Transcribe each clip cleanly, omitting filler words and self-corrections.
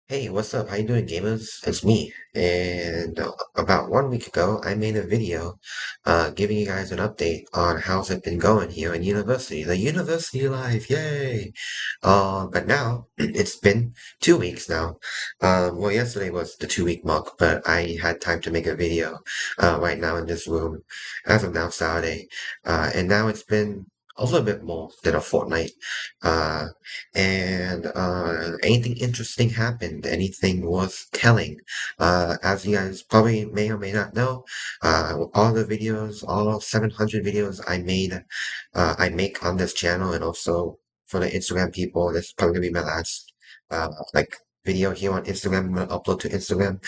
Hey, what's up? How you doing, gamers? It's me. And about 1 week ago, I made a video giving you guys an update on how's it been going here in university. The university life, yay! But now, it's been 2 weeks now. Well, yesterday was the 2 week mark, but I had time to make a video right now in this room as of now, Saturday. And now it's been a little bit more than a fortnight. Uh, and anything interesting happened, anything worth telling. As you guys probably may or may not know, all the videos, all 700 videos I make on this channel, and also for the Instagram people, this is probably gonna be my last like video here on Instagram. I'm gonna upload to Instagram.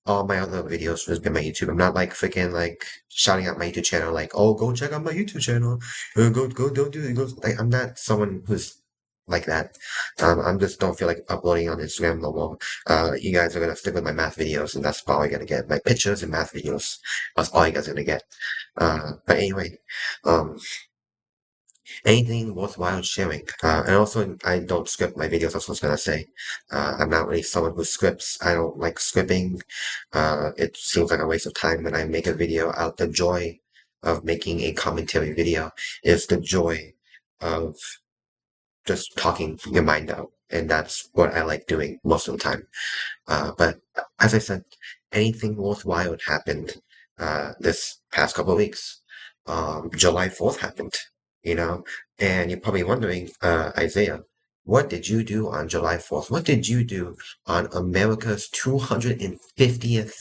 All my other videos has been my YouTube. I'm not like freaking like shouting out my YouTube channel like, oh, go check out my YouTube channel. Go, don't do it. Go. Like, I'm not someone who's like that. I'm just don't feel like uploading on Instagram no more. You guys are gonna stick with my math videos, and that's all you're gonna get. My pictures and math videos. That's all you guys are gonna get. But anyway, um, anything worthwhile sharing. And also, I don't script my videos. That's what I was gonna say. I'm not really someone who scripts. I don't like scripting. It seems like a waste of time when I make a video. Out the joy of making a commentary video is the joy of just talking your mind out, and that's what I like doing most of the time. But as I said, anything worthwhile happened this past couple of weeks. July 4th happened, you know, and you're probably wondering, Isaiah, what did you do on July 4th? What did you do on America's 250th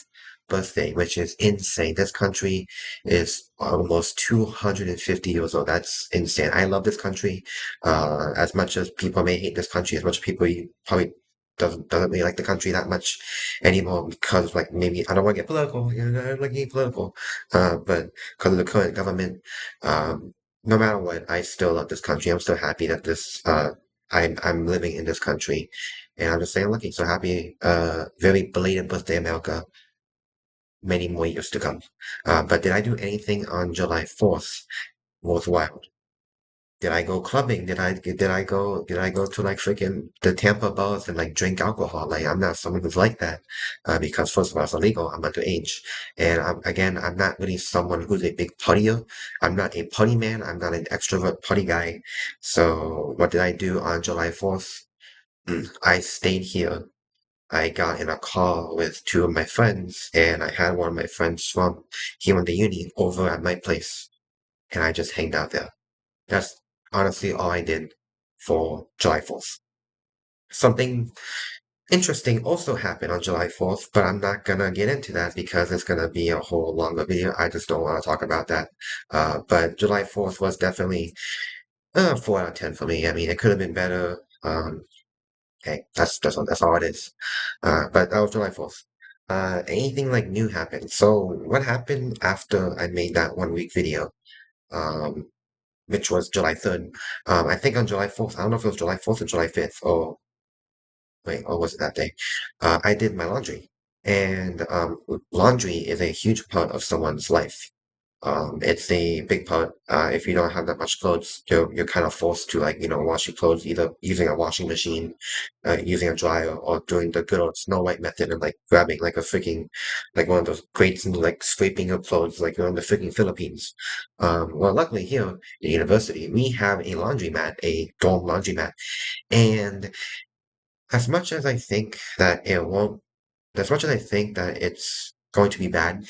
birthday, which is insane? This country is almost 250 years old. That's insane. I love this country. As much as people may hate this country, as much as people probably doesn't really like the country that much anymore because like maybe I don't want to get political, you know, I don't like getting political, but because of the current government, no matter what, I still love this country. I'm still happy that I'm living in this country, and I'm just saying lucky. So happy, very belated birthday, America. Many more years to come. But did I do anything on July 4th worthwhile? Did I go clubbing? Did I go to like freaking the Tampa bars and like drink alcohol? Like I'm not someone who's like that, because first of all it's illegal. I'm underage, and I'm not really someone who's a big partier. I'm not a party man. I'm not an extrovert party guy. So what did I do on July 4th? I stayed here. I got in a car with two of my friends, and I had one of my friends from here in the uni over at my place, and I just hanged out there. That's honestly all I did for July 4th. Something interesting also happened on July 4th, but I'm not gonna get into that because it's gonna be a whole longer video. I just don't want to talk about that. But July 4th was definitely 4 out of 10 for me. I mean, it could have been better. Hey, that's all it is. But that was July 4th. Anything like new happened. So what happened after I made that 1 week video? Um, which was July 3rd. I think on July 4th, I don't know if it was July 4th or July 5th, or wait, or was it that day? I did my laundry. And laundry is a huge part of someone's life. It's a big part. If you don't have that much clothes, you're kind of forced to like, wash your clothes either using a washing machine, using a dryer, or doing the good old Snow White method and like grabbing like a freaking, like one of those grates and like scraping your clothes like you're in the freaking Philippines. Well, luckily here at the university, we have a laundromat, a dorm laundromat, and as much as I think that it won't, as much as I think that it's going to be bad,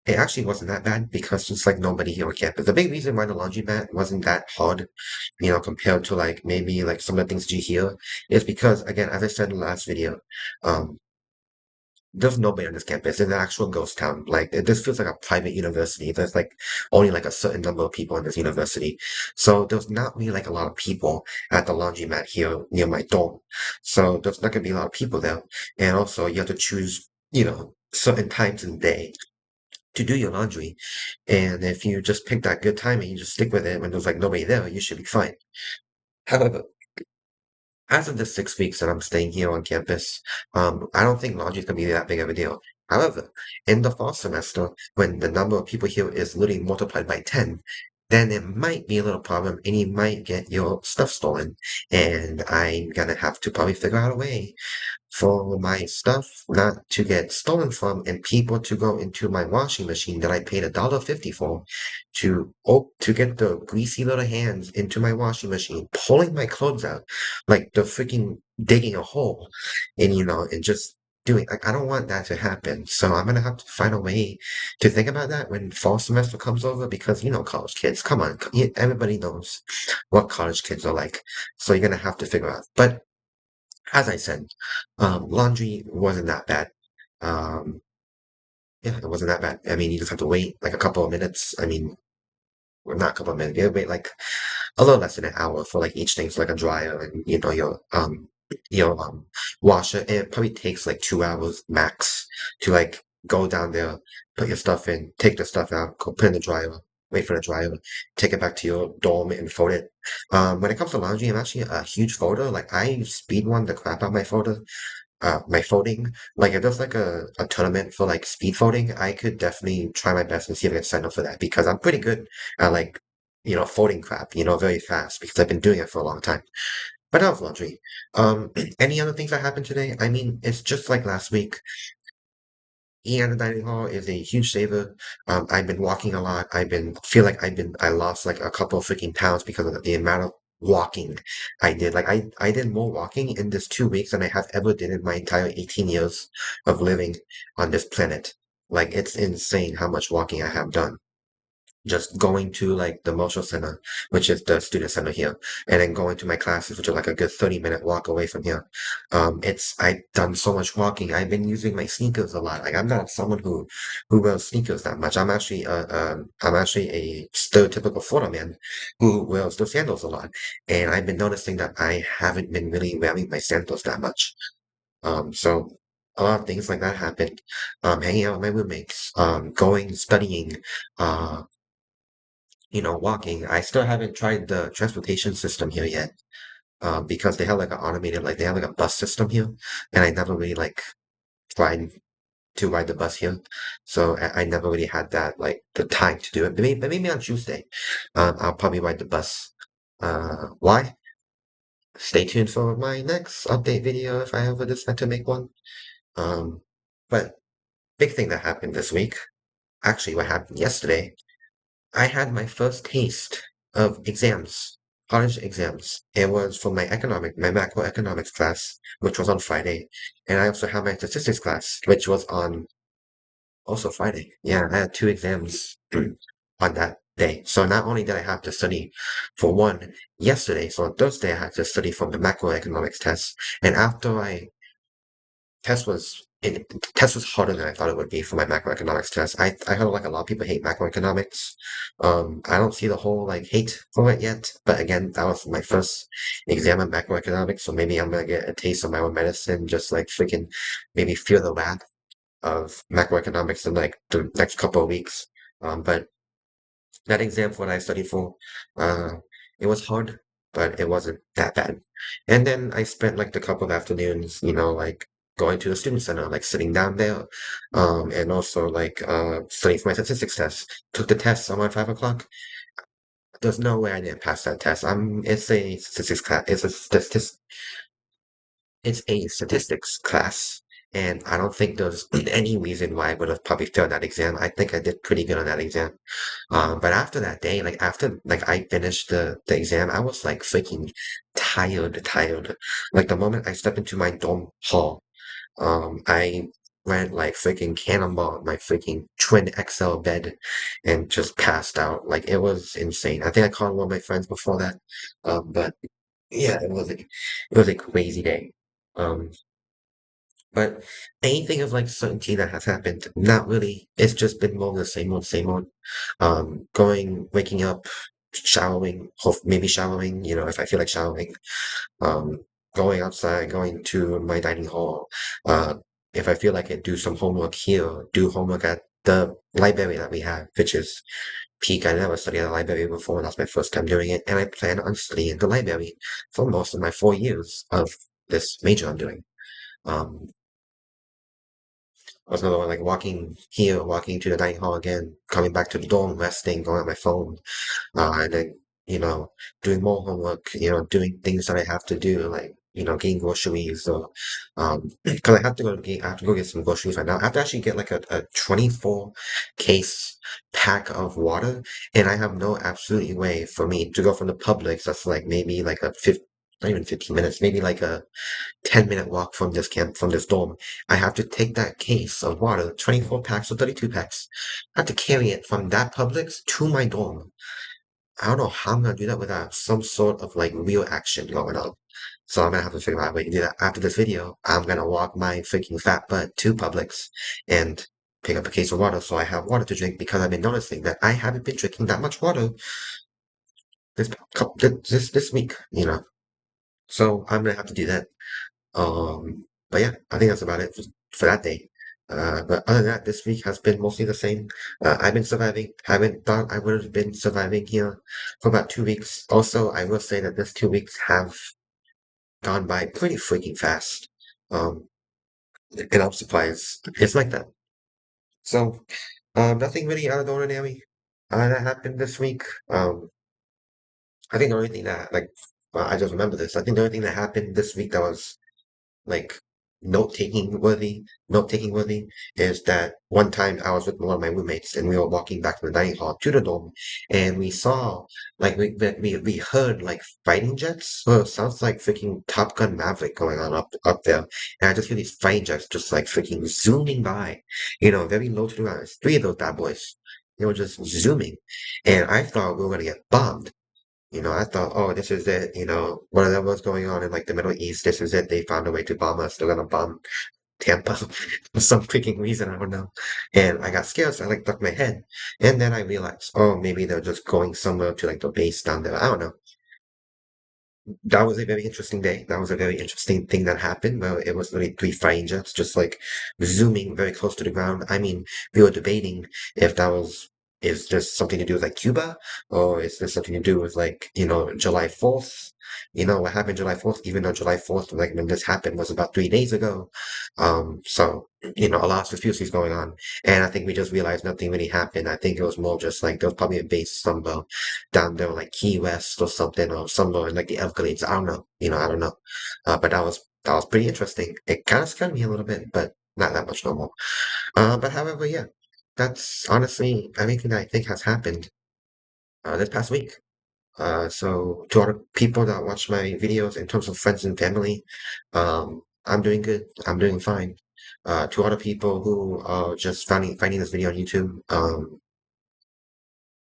it actually wasn't that bad because there's like nobody here on campus. The big reason why the laundromat wasn't that hard, compared to like maybe like some of the things that you hear, is because again, as I said in the last video, um, there's nobody on this campus. It's an actual ghost town. Like this feels like a private university. There's like only like a certain number of people in this university. So there's not really like a lot of people at the laundromat here near my dorm. So there's not gonna be a lot of people there. And also you have to choose, certain times in the day to do your laundry. And if you just pick that good time and you just stick with it when there's like nobody there, you should be fine. However, as of the 6 weeks that I'm staying here on campus, I don't think laundry is gonna be that big of a deal. However, in the fall semester, when the number of people here is literally multiplied by 10, then it might be a little problem and you might get your stuff stolen. And I'm gonna have to probably figure out a way for my stuff not to get stolen from and people to go into my washing machine that I paid $1.50 for to get the greasy little hands into my washing machine, pulling my clothes out like they're freaking digging a hole and and just doing like I don't want that to happen. So I'm gonna have to find a way to think about that when fall semester comes over because college kids, come on, everybody knows what college kids are like. So you're gonna have to figure out. But as I said, laundry wasn't that bad. Um, yeah, it wasn't that bad. I mean, you just have to wait like a couple of minutes. I mean, well, not a couple of minutes. You wait like a little less than an hour for like each thing, so like a dryer and your washer. And it probably takes like 2 hours max to like go down there, put your stuff in, take the stuff out, go put it in the dryer, wait for the dryer, take it back to your dorm and fold it. When it comes to laundry, I'm actually a huge folder. Like I speed one the crap out of my folding. Like if there's like a tournament for like speed folding, I could definitely try my best and see if I can sign up for that because I'm pretty good at like, folding crap, very fast because I've been doing it for a long time. But that was laundry. Any other things that happened today? I mean, it's just like last week. Eating at the dining hall is a huge saver. I've been walking a lot. I lost like a couple of freaking pounds because of the amount of walking I did. Like I did more walking in this 2 weeks than I have ever did in my entire 18 years of living on this planet. Like it's insane how much walking I have done just going to like the Motion Center, which is the student center here, and then going to my classes, which are like a good 30-minute walk away from here. I've done so much walking. I've been using my sneakers a lot. Like I'm not someone who wears sneakers that much. I'm actually a stereotypical Florida man who wears the sandals a lot. And I've been noticing that I haven't been really wearing my sandals that much. So a lot of things like that happened. Hanging out with my roommates, going, studying, uh, walking. I still haven't tried the transportation system here yet, because they have like an automated, like they have like a bus system here, and I never really like tried to ride the bus here, so I never really had that like the time to do it. Maybe on Tuesday, I'll probably ride the bus. Why? Stay tuned for my next update video if I ever decide to make one. Um, but big thing that happened this week, actually what happened yesterday. I had my first taste of exams, college exams. It was for my macroeconomics class, which was on Friday. And I also had my statistics class, which was on also Friday. Yeah, I had two exams on that day. So not only did I have to study for one yesterday, so on Thursday I had to study for the macroeconomics test. And after I test was it test was harder than I thought it would be for my macroeconomics test. I heard like a lot of people hate macroeconomics. I don't see the whole like hate for it yet, but again, that was my first exam in macroeconomics, so maybe I'm gonna get a taste of my own medicine, just like freaking maybe feel the wrath of macroeconomics in like the next couple of weeks. But that exam for what I studied for, uh, it was hard, but it wasn't that bad. And then I spent like the couple of afternoons, like going to the student center, like sitting down there, and also like studying for my statistics test. Took the test around 5 o'clock. There's no way I didn't pass that test. It's a statistics class. It's a statistics class, and I don't think there's any reason why I would have probably failed that exam. I think I did pretty good on that exam. But after that day, like after like I finished the exam, I was like freaking tired. Like the moment I stepped into my dorm hall, I went like freaking cannonball on my freaking twin XL bed and just passed out. Like it was insane. I think I called one of my friends before that. But yeah, it was a crazy day. Um, but anything of like certainty that has happened, not really. It's just been more of the same old, same old. Waking up, showering, maybe showering, if I feel like showering, um, going outside, going to my dining hall. Uh, if I feel like it, do some homework here, do homework at the library that we have, which is peak. I never studied at the library before. That's my first time doing it, and I plan on studying at the library for most of my 4 years of this major I'm doing. Um, I was another one like walking here, walking to the dining hall again, coming back to the dorm, resting, going on my phone, and then, doing more homework, doing things that I have to do, like getting groceries or, because I have to I have to go get some groceries right now. I have to actually get like a 24 case pack of water, and I have no absolutely way for me to go from the Publix. That's like maybe like not even 15 minutes, maybe like a 10-minute walk from from this dorm. I have to take that case of water, 24 packs or 32 packs. I have to carry it from that Publix to my dorm. I don't know how I'm gonna do that without some sort of like real action going on. So I'm gonna have to figure out a way to do that. After this video, I'm gonna walk my freaking fat butt to Publix and pick up a case of water so I have water to drink because I've been noticing that I haven't been drinking that much water this week. So I'm gonna have to do that. But yeah, I think that's about it for that day. But other than that, this week has been mostly the same. I've been surviving. Haven't thought I would have been surviving here for about 2 weeks. Also, I will say that this 2 weeks have gone by pretty freaking fast. Um, and I'm surprised it's like that. So, nothing really out of the ordinary that happened this week. I think the only thing that I just remember this. I think the only thing that happened this week that was like note taking worthy is that one time I was with one of my roommates and we were walking back from the dining hall to the dorm and we saw we heard like fighting jets. Well, it sounds like freaking Top Gun Maverick going on up there. And I just hear these fighting jets just like freaking zooming by, very low to the ground. It's three of those bad boys. They were just zooming. And I thought we were gonna get bombed. I thought, oh, this is it. Whatever was going on in like the Middle East, this is it. They found a way to bomb us. They're gonna bomb Tampa for some freaking reason. I don't know. And I got scared, so I like ducked my head. And then I realized, oh, maybe they're just going somewhere to like the base down there. I don't know. That was a very interesting day. That was a very interesting thing that happened where it was literally three fighting jets just like zooming very close to the ground. I mean, we were debating if that was is this something to do with like Cuba or is this something to do with like, July 4th? What happened July 4th, even though July 4th, like when this happened was about 3 days ago. So, a lot of confusion going on. And I think we just realized nothing really happened. I think it was more just like there was probably a base somewhere down there, like Key West or something, or somewhere in like the Everglades. I don't know. I don't know. But that was pretty interesting. It kind of scared me a little bit, but not that much no more. But however, yeah, that's honestly everything that I think has happened this past week. So to all the people that watch my videos in terms of friends and family, I'm doing good. I'm doing fine. To all the people who are just finding this video on YouTube,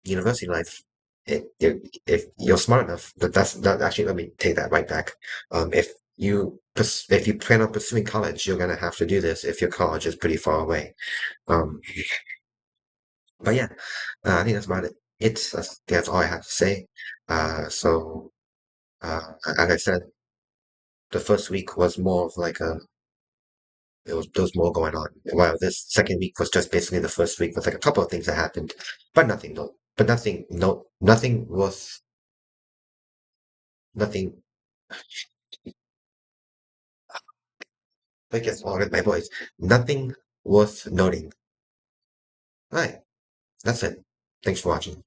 university life, if you're smart enough, that actually, let me take that right back. If you plan on pursuing college, you're gonna have to do this if your college is pretty far away. Um, but yeah, I think that's about it. That's all I have to say. So like I said, the first week was more of like there was more going on. While this second week was just basically the first week with like a couple of things that happened, but nothing, no, but nothing, no, nothing was nothing. I guess all with my voice. Nothing worth noting. All right, that's it. Thanks for watching.